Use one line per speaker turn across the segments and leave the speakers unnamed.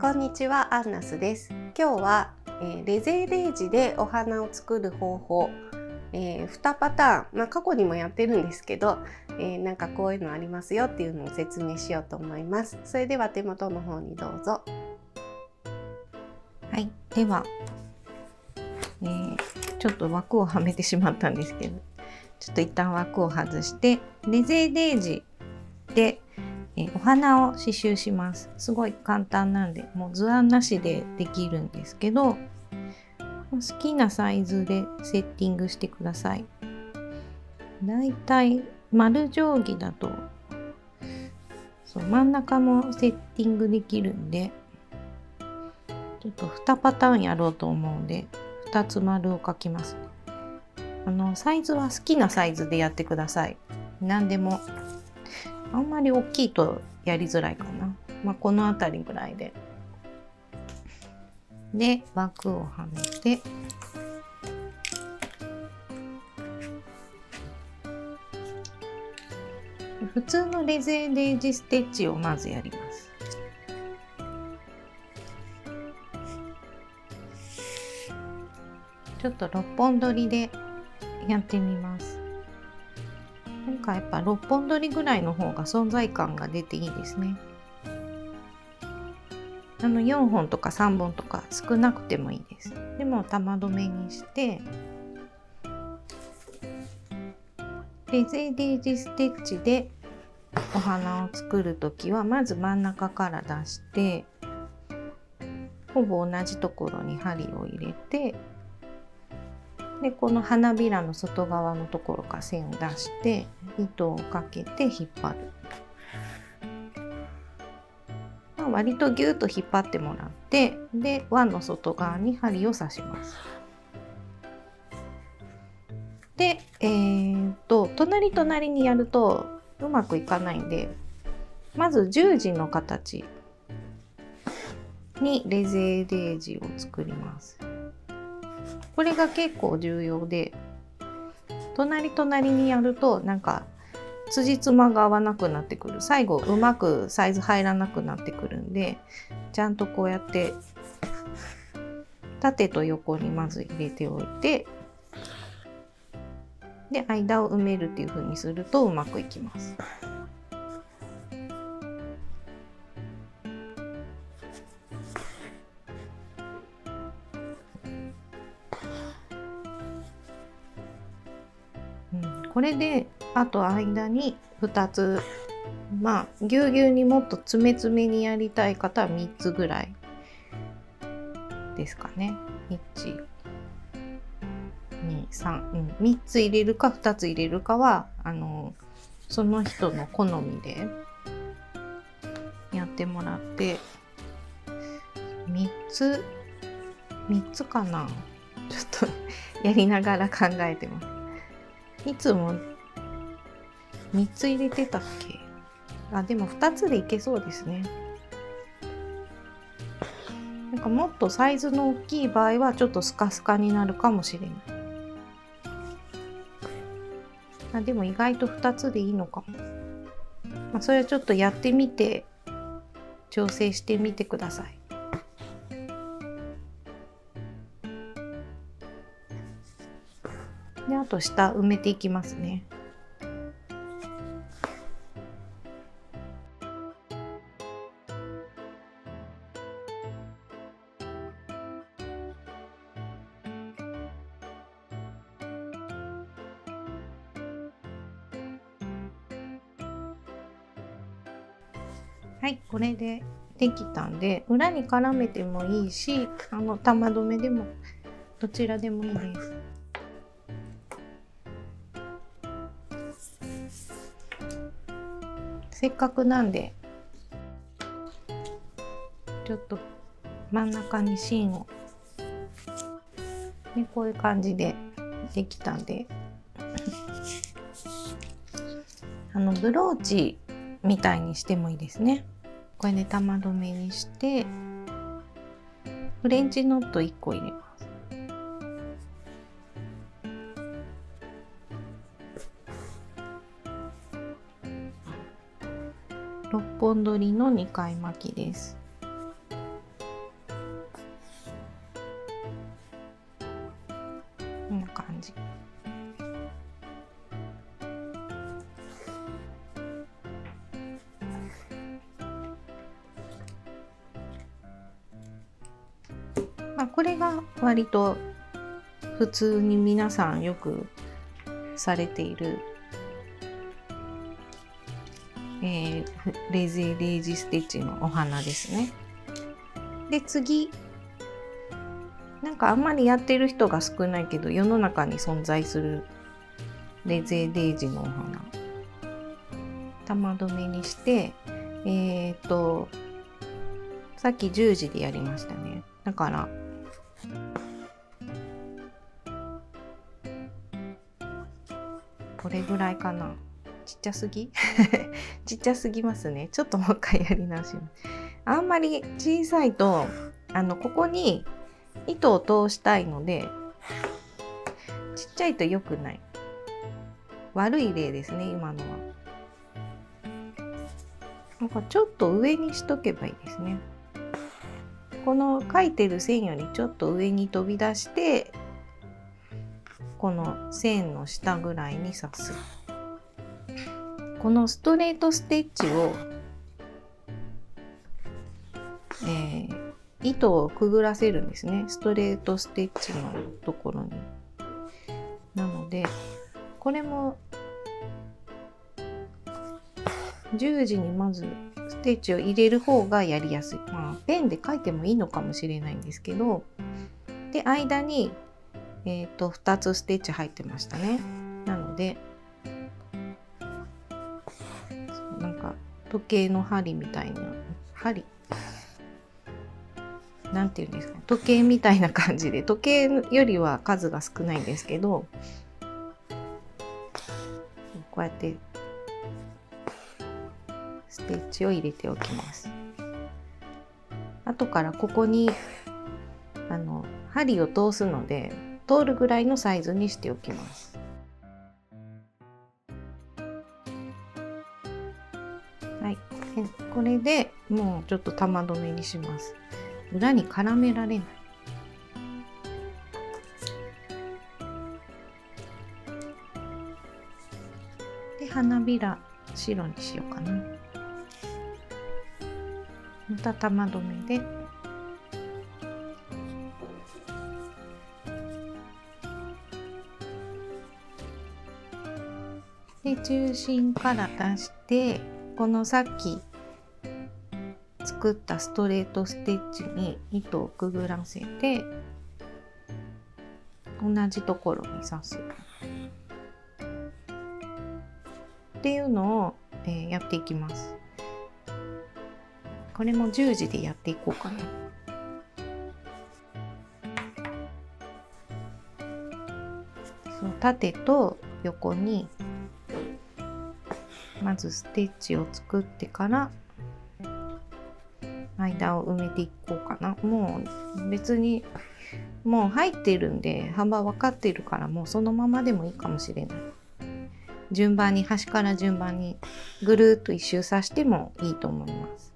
こんにちは、アンナスです。今日は、レゼーレージでお花を作る方法、2パターン、過去にもやってるんですけど、なんかこういうのありますよっていうのを説明しようと思います。それでは手元の方にどうぞ。
はい、では、ちょっと枠をはめてしまったんですけど、ちょっと一旦枠を外してレゼーレージで、お花を刺繍します。すごい簡単なんで、もう図案なしでできるんですけど、好きなサイズでセッティングしてください。だいたい丸定規だと真ん中もセッティングできるんで、ちょっと2パターンやろうと思うんで2つ丸を描きます。サイズは好きなサイズでやってください。何でも。あんまり大きいとやりづらいかな。この辺りぐらいで。で、枠をはめて、普通のレゼーレージステッチをまずやります。ちょっと6本取りでやってみます。なんかやっぱ6本取りぐらいの方が存在感が出ていいですね。4本とか3本とか少なくてもいいです。でも玉留めにしてレゼーレージステッチでお花を作るときはまず真ん中から出してほぼ同じところに針を入れて、でこの花びらの外側のところから線を出して糸をかけて引っ張る。割とギュッと引っ張ってもらって、で輪の外側に針を刺します。で、隣にやるとうまくいかないんで、まず十字の形にレゼーレージを作ります。これが結構重要で、隣にやるとなんか辻褄が合わなくなってくる。最後うまくサイズ入らなくなってくるんで、ちゃんとこうやって縦と横にまず入れておいて、で間を埋めるっていう風にするとうまくいきます。これであと間に2つ、ぎゅうぎゅうにもっと詰め詰めにやりたい方は3つぐらいですかね。1、2、3、3つ入れるか2つ入れるかはその人の好みでやってもらって、3つかな、ちょっとやりながら考えてます。いつも3つ入れてたっけ？でも2つでいけそうですね。なんかもっとサイズの大きい場合はちょっとスカスカになるかもしれない。でも意外と2つでいいのかも。それはちょっとやってみて調整してみてください。であと下埋めていきますね。はい、これでできたんで、裏に絡めてもいいし、玉留めでもどちらでもいいです。せっかくなんでちょっと真ん中に芯を、こういう感じでできたんでブローチみたいにしてもいいですね。これで玉留めにしてフレンチノット1個入れます。6本取りの2回巻きです。感じ。これが割と普通に皆さんよくされている、レゼレージステッチのお花ですね。で次、なんかあんまりやってる人が少ないけど世の中に存在するレゼレージのお花、玉留めにして、さっき10時でやりましたね。だからこれぐらいかな。ちっちゃすぎちっちゃすぎますね。ちょっともう一回やり直します。あんまり小さいとここに糸を通したいので、ちっちゃいと良くない。悪い例ですね、今のは。なんかちょっと上にしとけばいいですね。この描いてる線よりちょっと上に飛び出して、この線の下ぐらいに刺す。このストレートステッチを、糸をくぐらせるんですね。ストレートステッチのところに。なのでこれも十字にまずステッチを入れる方がやりやすい。ペンで書いてもいいのかもしれないんですけど、で間に2つステッチ入ってましたね。なのでなんか時計の針みたいななんていうんですか、時計みたいな感じで、時計よりは数が少ないんですけど、こうやってステッチを入れておきます。後からここに針を通すので、通るぐらいのサイズにしておきます。はい、これでもうちょっと玉留めにします。裏に絡められない。で花びら白にしようかな。また玉留めで中心から出して、このさっき作ったストレートステッチに糸をくぐらせて、同じところに刺すっていうのを、やっていきます。これも十字でやっていこうかな。そう縦と横にまずステッチを作ってから間を埋めていこうかな。もう別にもう入ってるんで幅分かってるから、もうそのままでもいいかもしれない。順番に端から順番にぐるっと一周刺してもいいと思います。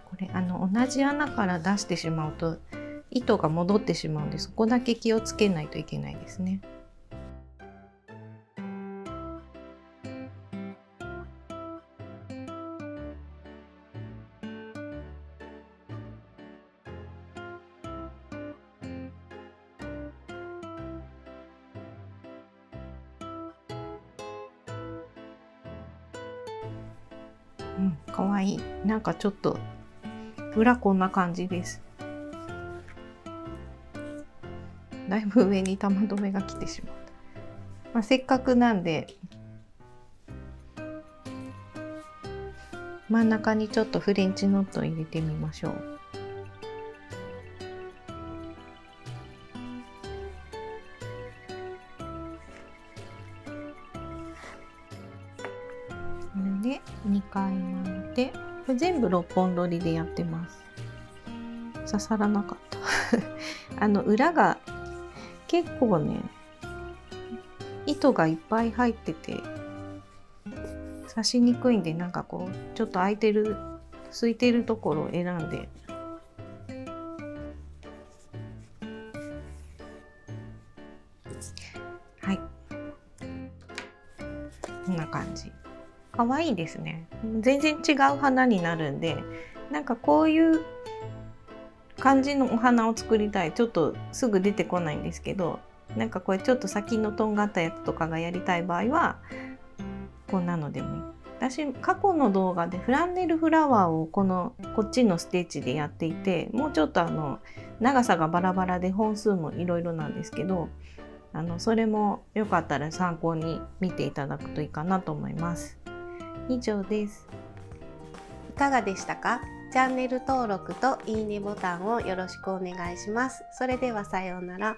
これ同じ穴から出してしまうと糸が戻ってしまうんで、そこだけ気をつけないといけないですね。かわいい。なんかちょっと裏こんな感じです。だいぶ上に玉留めが来てしまった。せっかくなんで真ん中にちょっとフレンチノットを入れてみましょう。これで2回巻いて、これ全部6本取りでやってます。刺さらなかった裏が結構ね、糸がいっぱい入ってて刺しにくいんで、なんかこうちょっと空いてる空いてるところを選んで、はい、こんな感じ。かわいいですね。全然違う花になるんで、なんかこういう感じのお花を作りたい、ちょっとすぐ出てこないんですけど、なんかこれちょっと先のとんがったやつとかがやりたい場合はこんなのでもいい。私過去の動画でフランネルフラワーをこっちのステッチでやっていて、もうちょっと長さがバラバラで本数もいろいろなんですけど、それもよかったら参考に見ていただくといいかなと思います。以上です。
いかがでしたか？チャンネル登録といいねボタンをよろしくお願いします。それではさようなら。